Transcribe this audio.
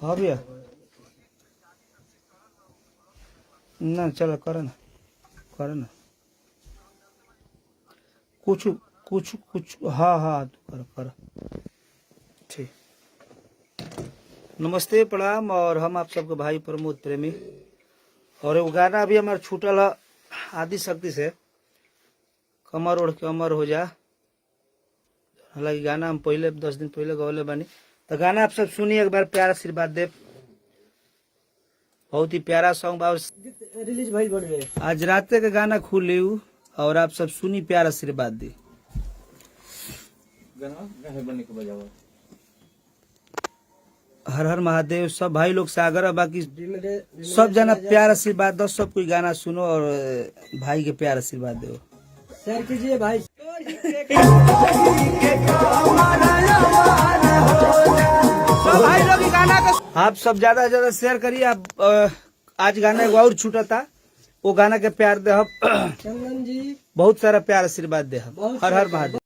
हाँ भैया ना चलो करो ना कुछ कुछ कुछ हाँ हाँ करो करो ठीक। नमस्ते प्रणाम और हम आप सबके भाई प्रमोद प्रेमी। और वो गाना अभी हमारे छूटल है आदि शक्ति से, कमर ओढ़ के अमर हो जा। हालांकि गाना हम पहले 10 दिन पहले गौले बानी, तो गाना आप सब सुनिए, एक बार प्यार आशीर्वाद दे। बहुत ही प्यारा सॉन्ग रिलीज भाई बढ़ गए आज रात के गाना खुले और आप सब सुनी, प्यार आशीर्वाद दी। हर हर महादेव। सब भाई लोग से आग्रह बाकी सब जना प्यार आशीर्वाद दो, सब कोई गाना सुनो और भाई के प्यार आशीर्वाद दो। शेयर कीजिए भाई। भाई लोग गाना का आप सब ज्यादा से ज्यादा शेयर करिए। आप आज गाना एगो और छूटा था, वो गाना के प्यार दे। चंदन जी बहुत सारा प्यार आशीर्वाद दे। हर हर महादेव।